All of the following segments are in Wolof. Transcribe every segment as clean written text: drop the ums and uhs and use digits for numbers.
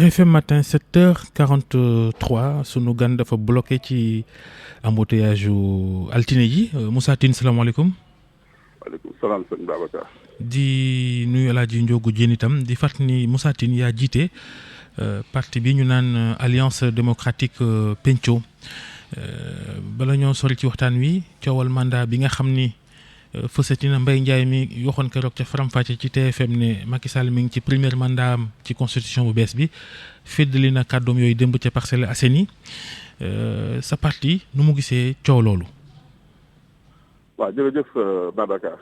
TFM matin 7h43 sunu gan dafa bloqué ci embouteillage yu altine ji Moussa Tine salaamaaleykum. waaleykum salaam sëñ Babacar. di nuyu El Hadj Ndiogou Diène itam di fàttali ni Moussa Tine yaa jiite parti bi ñu naan Alliance démocratique Penco bala ñoo sori ci waxtaan wi coowal mandat bi nga xam ni fësati na Mbaye Ndiaye mi waxoon keroog ca faram-fàcce ci TFM ne Macky Sall mi ngi ci premier mandat am ci constitution bu bees bi féddali na kàddoom yooyu démb ca Parcelles Assainies sa parti nu mu gisee coow loolu. waaw jërëjëf Babacar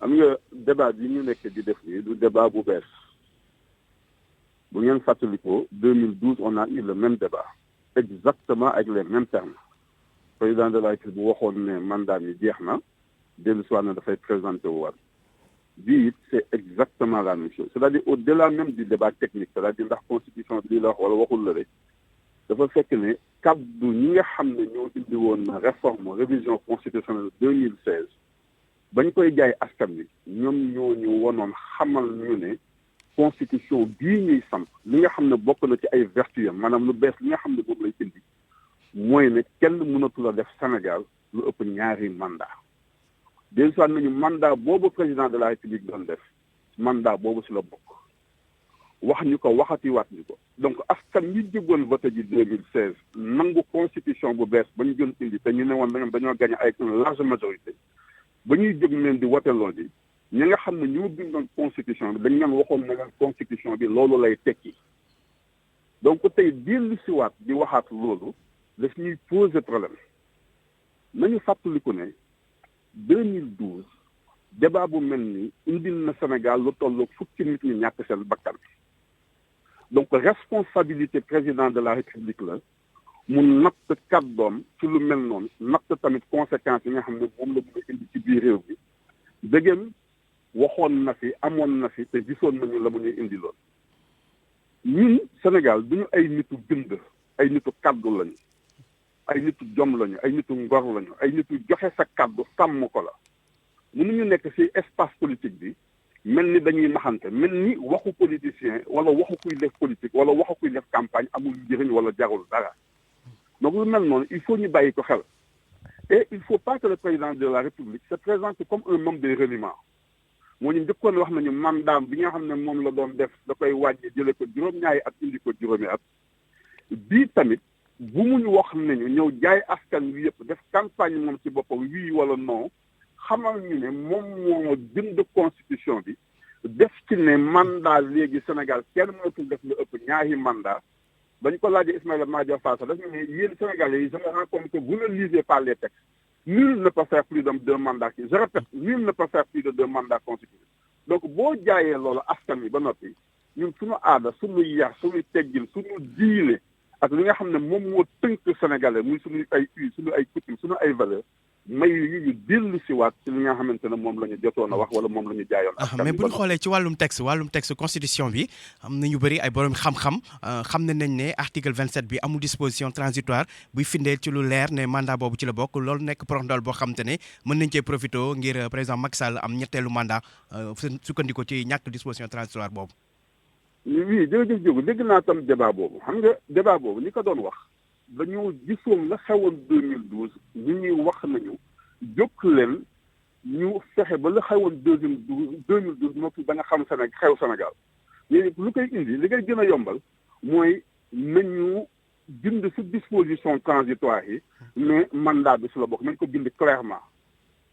am nga débat bi ñu nekk di def nii du débat bu bees bu ngeen fàttalikoo 2012 on a eu le même débat exactement avec les mêmes termes président de la République bu waxoon ne mandat mi jeex na dellu si waat na dafay présenté wu waat bii it c'est exactement la même chose c'est-à-dire au-delà même du débat technique c'est-à-dire ndax constitution bi lii la wax wala waxul la rek dafa fekk ne kaddu ñi nga xam ne ñoo indi woon réforme révision constitutionnelle 2016 bañ koy jaay askan wi ñoom ñoo ñu wonoon xamal ñu ne constitution bii ñuy samp li nga xam ne bokk na ci ay vertu maanaam lu bees li nga xam ne boobu lay indi mooy ne kenn mënatu la def Sénégal lu ëpp ñaari mandat bien sûr nañu mandat boobu président de la République doon def mandat boobu si la bokk wax ñu ko waxati waat ñu ko donc askan ñi jógoon voté ji 2016 nangu constitution bu bees ba ñu gën indi te ñu ne woon dañoo gagné avec une large majorité ba ñuy jóg leen di wote lool di ñi nga xam ne ñoo bindoon constitution bi dañ leen waxoon ne leen constitution bi loolu lay tekki donc tey dellu si waat di waxaat loolu daf ñuy poser problème nañu fàttaliku ne 2012 débat bu mel ni indil na Sénégal lu tolloog fukki nit ñi ñàkk seen bakkan donc responsabilité président de la République la mu natt kàddoom ci lu mel noonu natt tamit conséquences yi nga xam ne moom la mën a indi ci biir réew bi dëggeen waxoon na fi amoon na fi te gisoon nañu la mu ñuy indi lool ñun Sénégal duñu ay nitu bind ay nitu kàddu lañu ay nitu jom lañu ay nitu ngor lañu ay nitu joxe sa kàddu sàmm ko la mënuñu nekk ci espace politique bi mel ni dañuy naxante mel ni waxu politicien wala waxu kuy def politique wala waxu kuy def campagne amul njëriñ wala jarul dara donc lu mel noonu il faut ñu bàyyi ko xel et il faut pas que le président de la République se présente comme un homme de reniement moo ñu njëkkoon wax nañu mandat bi nga xam ne moom la doon def da koy wàññi jële ko juróom-ñaari at indi ko juróomi at bii tamit bu mu ñu wax nañu ñëw jaay askan wi yëpp def campagne moom ci boppam wii wala non xamal ñu ne moom moo bind constitution bi def ci ne mandat léegi Sénégal kenn mënatul def lu ëpp ñaari mandat bañ ko laajee Ismaïla Madior Fall sax daf ñu ne yéen Sénégalais yi je me rends compte que vous ne lisez pas les textes nul ne peut faire plus de 2 mandats je répète nul ne peut faire plus de 2 mandats consécutifs donc boo jaayee loolu askan wi ba noppi ñun suñu aada suñu yar suñu teggin suñu diine ak li nga xam ne moom moo tënk Sénégalais muy suñu ay coutume suñu ay valeurs may yi ñu dellu si waat ci li nga xamante ne moom la ñu jotoon a wax wala moom la ñu jaayoon. mais bu ñu xoolee ci wàllum texte constitution bi am na ñu bëri ay borom xam-xam xam nañ ne article 27 bi amul disposition transitoire buy findeel ci lu leer ne mandat boobu ci la bokk loolu nekk proxndol boo xam te ne mën nañ cee profité ngir président Macky Sall am ñetteelu mandat sukkandiku ci ñàkk disposition transitoire boobu. oui jërëjëf Diop dégg naa tam débat boobu xam nga débat boobu ñi ko doon wax. dañoo gisoon la xewoon 2012 ñu ñuy wax nañu jóg leen ñu fexe ba la xewoon 2012 moo fi ba nga xam xew Sénégal léegi lu koy indi li ngay gën a yombal mooy nañu bind ci disposition transitoire yi mais mandat bi su la bokk nañ ko bind clairement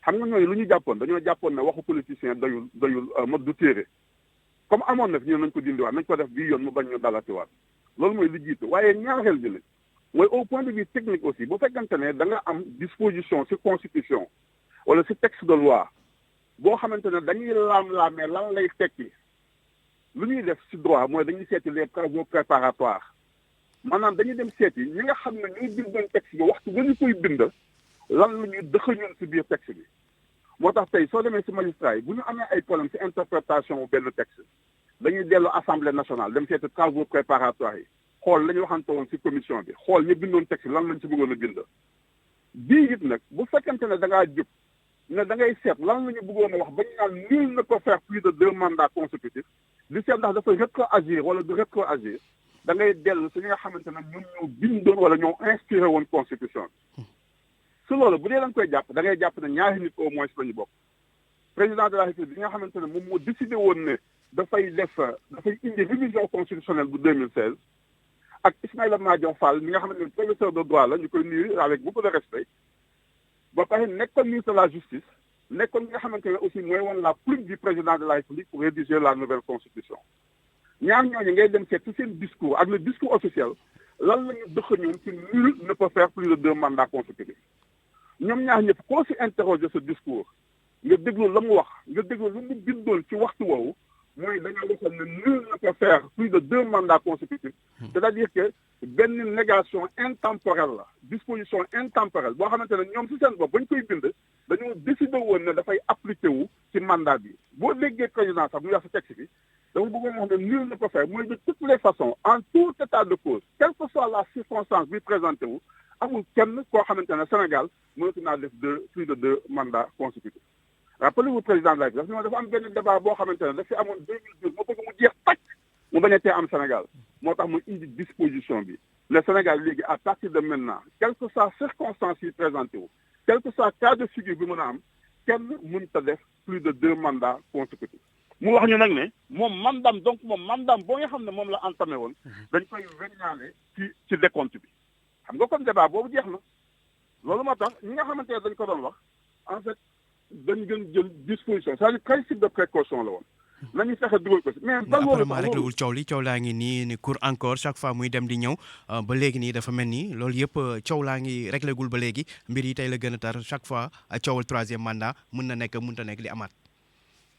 xam nga ñooñu lu ñu jàppoon dañoo jàppoon ne waxu politicien doyul mot du téere comme amoon na fi ñu nañ ko dindiwaat nañ ko def bii yoon mu bañ ñu dalatiwaat loolu mooy li jiitu waaye ñaareel bi mooy au point de vue technique aussi bu fekkante ne da nga am disposition ci constitution wala ci texte de loi boo xamante ne dañuy laam-laamee lan lay tekki lu ñuy def ci droit mooy dañuy seeti les travaux préparatoires maanaam dañuy dem seeti ñi nga xam ne ñuy bindoon texte bi waxtu ba ñu koy bind lan la ñuy dëxañoon ci biir texte bi moo tax tey soo demee ci magistrat yi bu ñu amee ay problème ci interprétation bu benn texte dañuy dellu assemblée nationale dem seeti travaux préparatoires yi xool la ñu waxante woon ci commission bi xool ñu bindoon texte lan lañ ci bëggoon a bind bii it nag bu fekkante ne da ngaa jóg ne da ngay seet lan la ñu bëggoon a wax ba ñu naan nul ne peut faire plus de 2 mandats consécutifs di seet ndax dafa rétroagir wala du rétroagir da ngay dellu si ñi nga xamante ne ñoom ñoo bindoon wala ñoo inspiré woon constitution bi su loolu bu dee da nga koy jàpp da ngay jàpp ne ñaari nit au moins la ñu bokk président de la République bi nga xamante ne moom moo décidé woon ne dafay indi révision constitutionnelle bu 2016 ak Ismaïla Madior Fall mi nga xamante ne professeur de droit la ñu koy nuyu avec beaucoup de respect ba pare nekkoon ministre de la justice nekkoon nga xamante ne aussi mooy woon la plume du président de la République pour rédiger la nouvelle constitution ñaar ñooñu ngay dem seet ci seen discours ak le discours officiel lan la ñu dëxañoon ci nul ne peut faire plus de 2 mandats consécutifs ñoom ñaar ñëpp koo si interroger ce discours nga déglu la mu wax nga déglu lu mu bindoon ci waxtu woowu mooy dañoo waxoon ne nul ne peut faire plus de 2 mandats consécutifs c'est-à-dire que benn négation intemporelle la disposition intemporelle boo xamante ne ñoom si seen bopp bañ koy bind dañoo décidé woon ne dafay appliqué wu ci mandat bi boo déggee président sax mu wax si texte bi dafa bëggoon wax ne nul ne peut faire mooy de toutes les façons en tout état de cause quelle que soit la circonstance bi présenté wu amul kenn koo xamante ne Sénégal mënatu naa def plus de 2 mandats consécutifs rappelez-vous président de la République dafa am benn débat boo xamante ne daf fi amoon 2012 moo bëgg mu jeex tàkk mu bañ a tee am Sénégal moo tax mu indi disposition bi le Sénégal léegi à partir de maintenant quelle que soit circonstance yi présenté wu quel que soit cas de figure bi mën a am kenn mënut a def plus de 2 mandats consécutifs mu wax ñu nag ne moom mandaam boo nga xam ne moom la entamé woon dañ koy weññaane ci décompte bi xam nga comme débat boobu jeex na loolu moo tax ñi nga xamante ne dañ ko doon wax en fait dañ gën jël disposition c'est-à-dire principe de précaution la woon nañu fexe dugal ko si mais ba loolu apparemment réglé wul coow laa ngi nii ni cour encore chaque fois muy dem di ñëw ba léegi nii dafa mel ni loolu yëpp coow laa ngi réglé gul ba léegi mbir yi tey la gën a tar chaque fois coowal 3e mandat mën na nekk mënta nekk di amaat.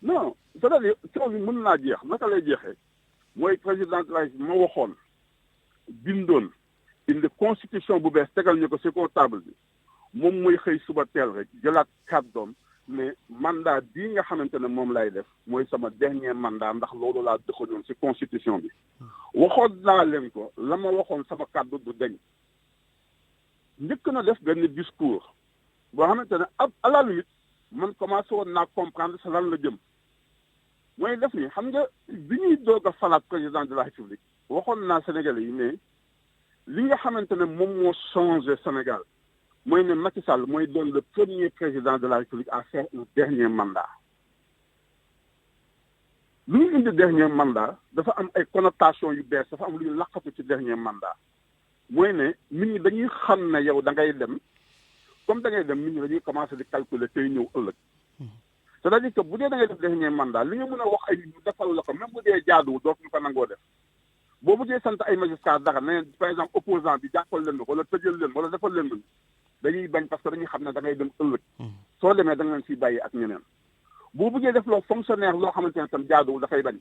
non c'est-à-dire coow bi mën naa jeex naka lay jeexee mooy président de la République ma waxoon bindoon indi constitution bu bees tegal ñu ko si kaw table bi moom mooy xëy suba teel rek jëlaat kàddoom mais mandat bii nga xamante ne moom lay def mooy sama dernier mandat ndax loolu laa dëxañoon ci constitution bi waxoon naa leen ko la ma waxoon sama kàddu du deñ njëkk na def benn discours boo xamante ne à la limite man commencé woon naa comprendre sa lan la jëm mooy def ni xam nga bi ñuy doog a falaat président de la République waxoon naa Sénégalais yi mais li nga xamante ne moom moo changé Sénégal mooy ne Macky Sall mooy doon le premier président de la République à faire un dernier mandat lu ñu indi dernier mandat dafa am ay connotation yu bees dafa am lu ñu laqatu ci dernier mandat mooy ne nit ñi dañuy xam ne yow da ngay dem comme da ngay dem nit ñi dañuy commencer di calculer tey ñëw ëllëg c'est-à-dire que bu dee da ngay def dernier mandat li nga mën a wax ay nit ñu defal la ko même bu dee jaaduwul dootuñu ko nangoo def boo bëggee sant ay magistrat dara ne par exemple opposant bi jàppal leen ko wala tëjal leen wala defal leen dañuy bañ parce que dañuy xam ne da ngay dem ëllëg soo demee da nga leen siy bàyyi ak ñeneen boo bëggee def loo fonctionnaire loo xamante ne tam jaaduwul dafay bañ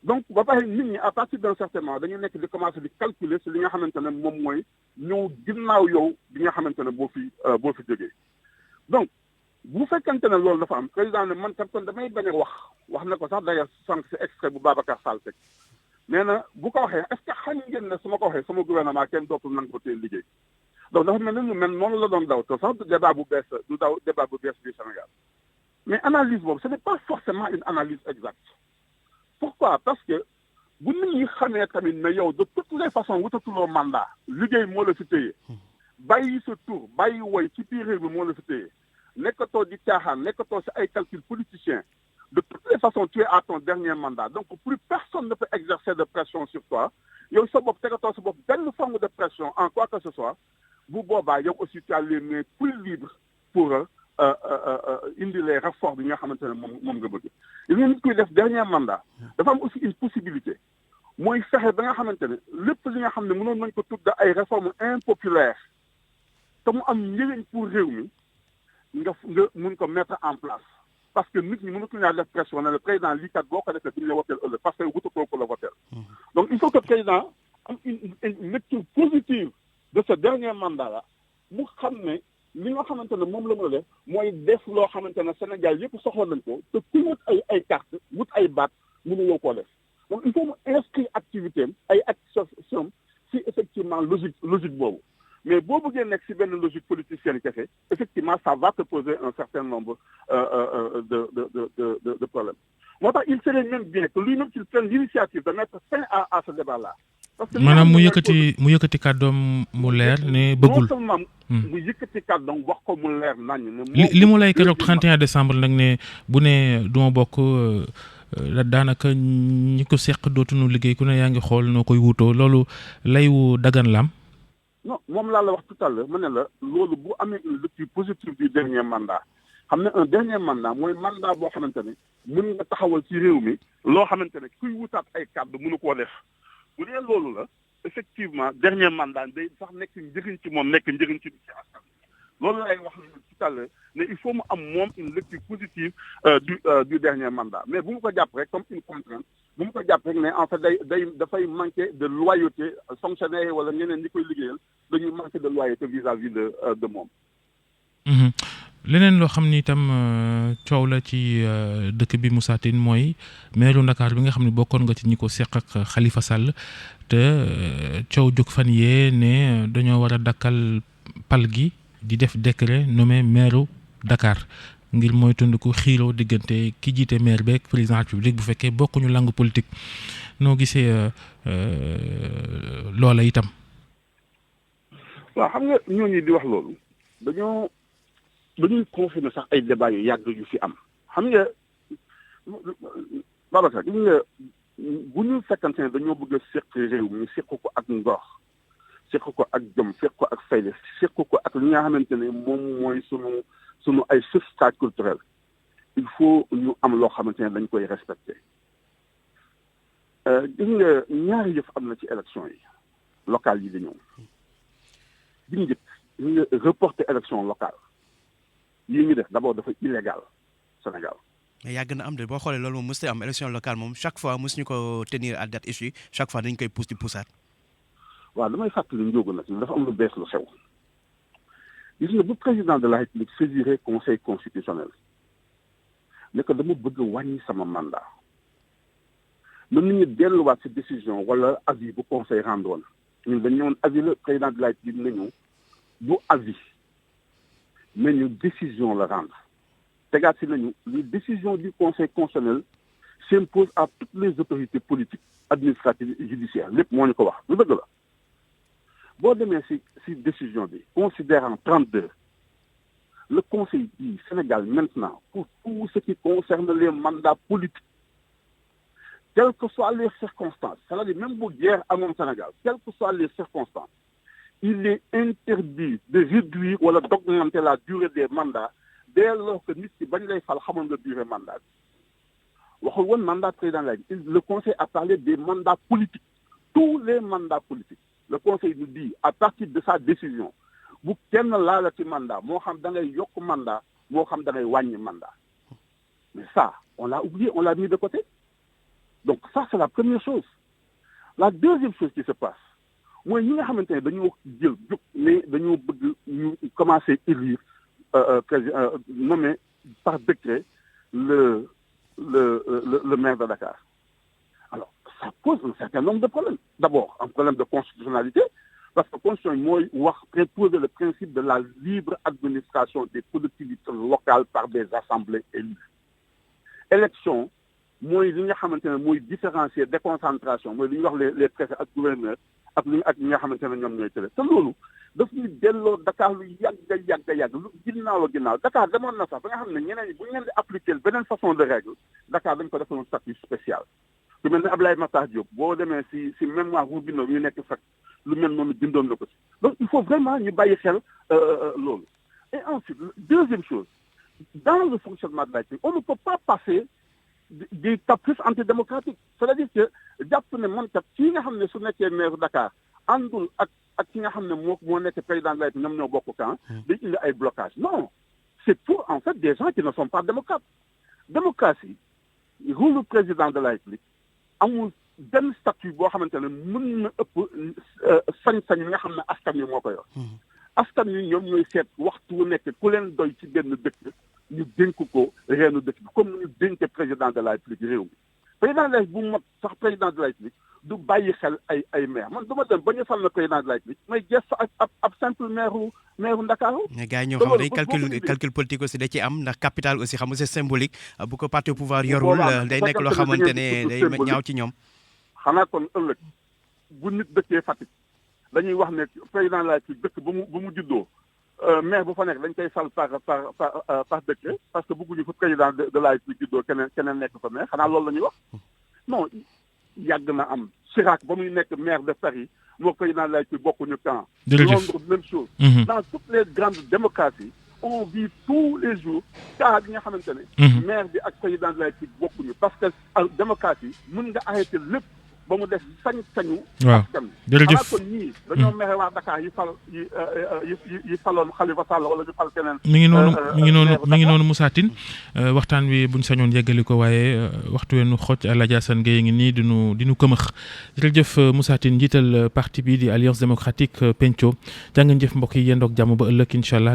donc ba pare nit ñi à partir d'un certain moment dañuy nekk di commencer di calculer si li nga xamante ne moom mooy ñëw ginnaaw yow bi nga xamante ne boo fi jógee donc bu fekkante ne loolu dafa am président ne man kat kon damay bañ a wax na ko sax d'ailleurs sànq si extrait bu Babacar Sall teg nee na bu ko waxee est-ce que xam ngeen ne su ma ko waxee sama gouvernement kenn dootul nangu ko teel liggéey donc dafa mel ni lu mel noonu la doon daw te sax du débat bu bees du débat bu bees du Sénégal mais analyse boobu ce n'est pas forcément une analyse exacte pourquoi parce que bu nit ñi xamee tamit ne yow de toutes les façons wutatuloo mandat liggéey moo la fi téye bàyyi sa tur bàyyi woy ci biir réew bi moo la fi téye nekkatoo di caaxaan nekkatoo si ay calcul politicien de toutes les façons tu es à ton dernier mandat donc plus personne ne peut exercer de pression sur toi yow sa bopp tegatoo sa bopp benn forme de pression en quoi que ce soit bu boobaa yow aussi tu as les mains plus libres pour indi les réformes yi nga xamante ne moom nga bëgg li nga nit kuy def dernier mandat dafa am aussi une possibilité mooy fexe ba nga xamante ne lépp li nga xam ne mënoon nañ ko tudd ay réformes impopulaires te mu am njëriñ pour réew mi nga mun ko mettre en place parce que nit ñi mënatuñu laa def pression ne le président lii kat boo ko defee duñu la woteel ëllëg parce que wutatoo ko la woteel donc il faut que le président am une lecture positive de ce dernier mandat là mu xam ne li nga xamante ne moom la mën a def mooy def loo xamante ne Sénégal yëpp soxla nañ ko te ku wut ay carte wut ay baat mënuloo koo def donc il faut mu inscrire activité am ay action si effectivement logique boobu mais boo bëggee nekk si benn logique politicienne kese effectivement ça va te poser un certain nombre de problèmes moo tax il serait même bien que lui-même qu'il prenne l'initiative de mettre fin à ce débat là parce que maanaam mu yëkkati kàddoom mu leer ne bëggul. non seulement mu yëkkati kàddoom wax ko mu leer nañ ne li mu lay keroog 31 décembre nag ne bu ne duma bokk daanaka ñi ko seq dootuñu liggéey ku ne yaa ngi xool noo koy wutoo loolu lay wu dagan lam non moom laa la wax tout à l'heure ma ne la loolu bu amee une lecture positive du dernier mandat xam ne un dernier mandat mooy mandat boo xamante ne mën nga taxawal ci réew mi loo xamante ne kuy wutaat ay kàddu mënu koo def bu dee loolu la effectivement dernier mandat day sax nekk njëriñ ci moom nekk njëriñ ci askan loolu lay wax tout à l'heure ne il faut mu am moom une lecture positive du dernier mandat mais bu mu ko jàpp rek comme une contrainte bu mu ko jàpp rek ne en fait dafay manquer de loyauté fonctionnaire yi wala ñeneen ñi koy liggéeyal dañuy manquer de loyauté vis-à-vis de moom. leneen loo xam ni itam coow la ci dëkk bi Moussa Tine mooy maire Ndakaar bi nga xam ne bokkoon nga ci ñi ko seq ak Khalifa Sall te coow jóg fan yee ne dañoo war a dakkal pal gi di def décret nommé maire Dakar ngir mooy tund ko xiiroo diggante ki jiite maire beeg président République bu fekkee bokkuñu langue politique noo gisee loola itam. waaw xam nga ñooñu di wax loolu dañuy confirmer sax ay débat yu yàgg yu fi am xam nga Babacar gis nga bu ñu fekkante ne dañoo bëgg a seq réew mi seq ko ak ngor seq ko ak jom seq ko ak fayda seq ko ak li nga xamante ne moom mooy sunu ay substrat culturel il faut ñu am loo xamante ne dañ koy respecter gis nga ñaari yëf am na ci élection yi locales yi di ñëw bi ñu nga reporter élection locale yi ñu def d'abord dafa illégal Sénégal. mais yàgg na am de boo xoolee loolu moom mosut am élection locale moom chaque fois mosuñu ko tenir à date échue chaque fois dañ koy pousse di poussaat. waaw damay fàttali njóogu nag dafa am lu bees lu xew gis nga bu président de la République saisiré conseil constitutionnel ne ko dama bëgg wàññi sama mandat mën nañu delluwaat ci décision wala avis bu conseil rendre woon ñun dañu ñëwoon avis le président de la République nañu du avis mais ñu décision la rendre tegaat si nañu les décisions du conseil constitutionnel s'imposent à toutes les autorités politiques administratives et judiciaires lépp moo ñu ko wax lu dëgg la boo demee si décision bi considérant 32 le conseil dit Sénégal maintenant pour tout ce qui concerne les mandats politiques quelles que soient les circonstances c'est-à-dire même bu guerre amoon Sénégal quelles que soient les circonstances il est interdit de réduire ou d'augmenter la durée des mandats dès lors que nit ki bañ lay fal xamoon nga durée mandat bi waxul woon mandat président la le conseil a parlé des mandats politiques tous les mandats politiques le conseil nous dit à partir de sa décision bu kenn laala ci mandat moo xam da ngay yokk mandat moo xam da ngay wàññi mandat mais ça on l'a oublié on l'a mis de côté donc ça c'est la première chose la deuxième chose qui se passe mooy ñi nga xamante ne dañoo jël jóg mais dañoo bëgg ñu commencer élire nommé par décret le maire de Dakar alors ça pose un certain nombre de problèmes d'abord un problème de constitutionnalité parce que constitution mooy wax préposer le principe de la libre administration des collectivités locales par des assemblées élues élection mooy li nga xamante ne mooy différencier déconcentration mooy li ñuy wax les préfets ak gouverneurs ak ñi nga xamante ne ñoom ñooy tële te loolu daf ñuy delloo Dakar lu yàgg lu ginnaaw Dakar demoon na sax ba nga xam ne ñeneen ñi bu ñu leen di appliquer beneen façon de règle Dakar dañ ko defoon statut spécial lu mel ne Abdoulaye Makhtar Diop boo demee si mémoire bu bindoo ñu nekk fekk lu mel noonu bindoon na ko si donc il faut vraiment ñu bàyyi xel loolu et ensuite deuxième chose dans le fonctionnement de la République on ne peut pas passer des caprices antidémocratiques c'est-à-dire que jàpp ne man kat kii nga xam ne su nekkee maire Dakar àndul ak ki nga xam ne moo nekk président de la République ñoom ñoo bokk camp day indi ay blocage non c'est pour en fait des gens qui ne sont pas démocrates démocratie rôle président de la République amul benn statut boo xamante ne mën na ëpp sañ-sañ yi nga xam ne askan wi moo ko yor askan wi ñoom ñooy seet waxtu wu nekk ku leen doy ci benn dëkk ñu dénk ko reenu dëkk bi comme ñu dénk président de la République réew mi président de la République bu mat sax président de la République du bàyyi xel ay maire man du ma dem ba ñu fal na président de la République may gëstu ab simple maire Ndakaaru mais gars yi ñoo xam day calcul politique aussi da ci am ndax capital aussi xam nga c'est symbolique bu ko parti au pouvoir yorul day nekk loo xamante ne day ñaaw ci ñoom xanaa kon ëllëg bu nit dëkkee Fatick dañuy wax ne président de la République dëkk ba mu juddoo maire bu fa nekk dañ koy fal par décret parce que bëgguñu fa président de la République juddoo keneen nekk fa maire xanaa loolu la ñuy wax non yàgg na am Chirac ba muy nekk maire de Paris moo président de la République bokkuñu camp. Londres même chose. Dans toutes les grandes démocraties on vit tous les jours cas bi nga xamante ne. maire bi ak président de la République bokkuñu parce que démocratie mën nga arrêté lépp ba mu def sañ-sañu. waaw jërëjëf xanaa kon ñii dañoo mere waa Dakar yi faloon Khalifa Sall wala ñu fal keneen. mi ngi noonu Moussa Tine waxtaan wi buñ sañoon yeggali ko waaye waxtu weenu xoj Alaaji Assane Gueye ngi nii di nu këmëx jërëjëf Moussa Tine njiital parti bi di Alliance démocratique Penco jaa ngeen jëf mbokk yi yendoog jàmm ba ëllëg incha allah.